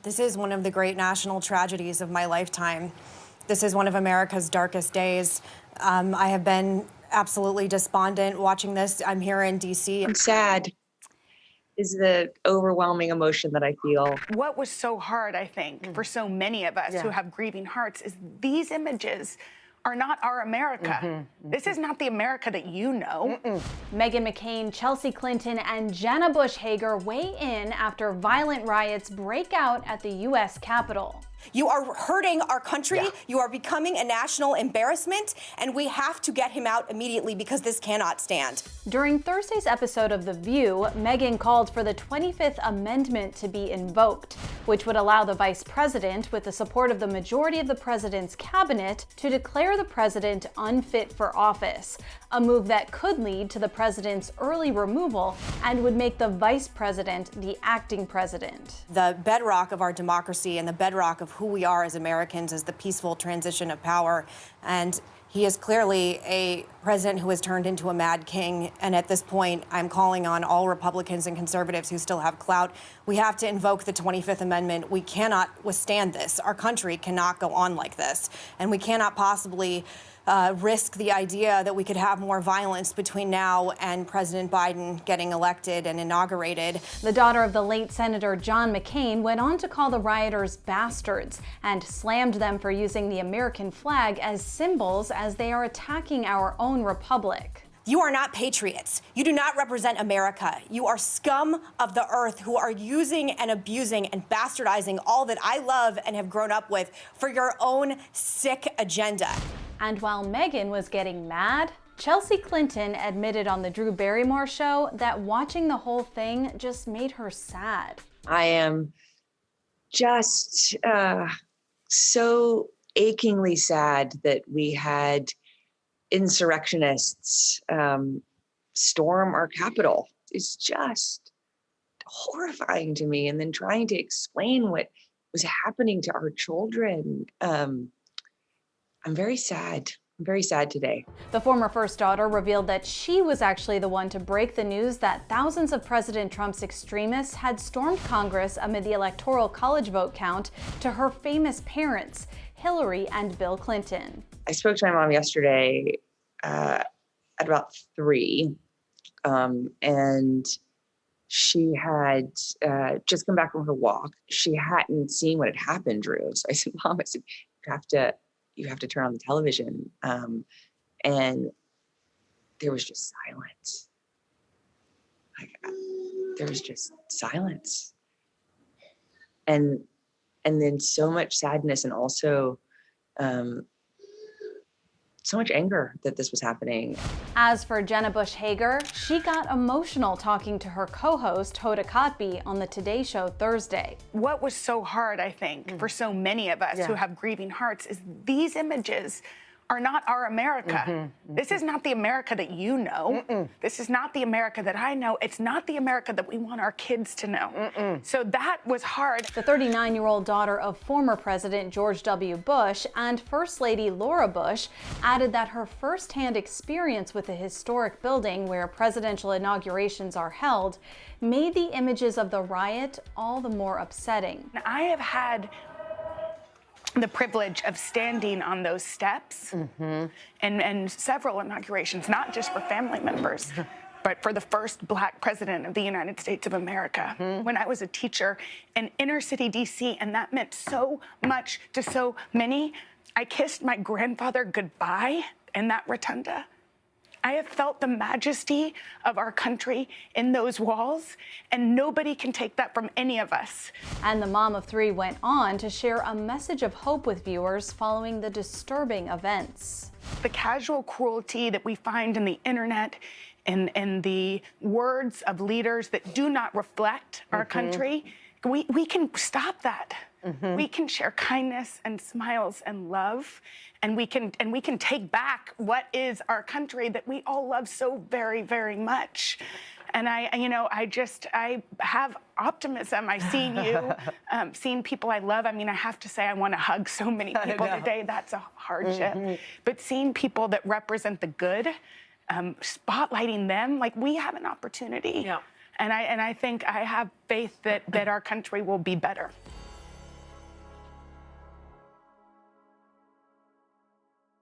This is one of the great national tragedies of my lifetime. This is one of America's darkest days. I have been absolutely despondent watching this. I'm here in D.C. I'm sad is the overwhelming emotion that I feel. What was so hard, I think, for so many of us who have grieving hearts is these images are not our America. This is not the America that you know. Meghan McCain, Chelsea Clinton, and Jenna Bush Hager weigh in after violent riots break out at the U.S. Capitol. You are hurting our country. You are becoming a national embarrassment, and we have to get him out immediately because this cannot stand. During Thursday's episode of The View, Meghan called for the 25th Amendment to be invoked, which would allow the vice president, with the support of the majority of the president's cabinet, to declare the president unfit for office, a move that could lead to the president's early removal and would make the vice president the acting president. The bedrock of our democracy and the bedrock of who we are as Americans is the peaceful transition of power. And he is clearly a president who has turned into a mad king. And at this point, I'm calling on all Republicans and conservatives who still have clout. We have to invoke the 25th Amendment. We cannot withstand this. Our country cannot go on like this. And we cannot possibly risk the idea that we could have more violence between now and President Biden getting elected and inaugurated. The daughter of the late Senator John McCain went on to call the rioters bastards and slammed them for using the American flag as symbols as they are attacking our own republic. You are not patriots. You do not represent America. You are scum of the earth who are using and abusing and bastardizing all that I love and have grown up with for your own sick agenda. And while Meghan was getting mad, Chelsea Clinton admitted on the Drew Barrymore Show that watching the whole thing just made her sad. I am just so achingly sad that we had insurrectionists storm our Capitol. It's just horrifying to me. And then trying to explain what was happening to our children. I'm very sad. I'm very sad today. The former first daughter revealed that she was actually the one to break the news that thousands of President Trump's extremists had stormed Congress amid the Electoral College vote count to her famous parents, Hillary and Bill Clinton. I spoke to my mom yesterday at about 3, and she had just come back from her walk. She hadn't seen what had happened, Drew. So I said, Mom, you have to turn on the television. And there was just silence. There was just silence. And then so much sadness and also so much anger that this was happening. As for Jenna Bush Hager, she got emotional talking to her co-host Hoda Kotb on the Today Show Thursday. What was so hard, I think, for so many of us who have grieving hearts is these images are not our America. This is not the America that you know. This is not the America that I know. It's not the America that we want our kids to know. So that was hard. The 39-year-old daughter of former President George W. Bush and First Lady Laura Bush added that her firsthand experience with the historic building where presidential inaugurations are held made the images of the riot all the more upsetting. I have had the privilege of standing on those steps and several inaugurations, not just for family members, but for the first Black president of the United States of America. When I was a teacher in inner city DC, and that meant so much to so many, I kissed my grandfather goodbye in that rotunda. I have felt the majesty of our country in those walls, and nobody can take that from any of us. And the mom of 3 went on to share a message of hope with viewers following the disturbing events. The casual cruelty that we find in the internet and the words of leaders that do not reflect our country, we can stop that. We can share kindness and smiles and love, and we can take back what is our country that we all love so very, very much. And I have optimism. I see you, seeing people I love. I mean, I have to say, I want to hug so many people today. That's a hardship. But seeing people that represent the good, spotlighting them, like, we have an opportunity. And I think I have faith that our country will be better.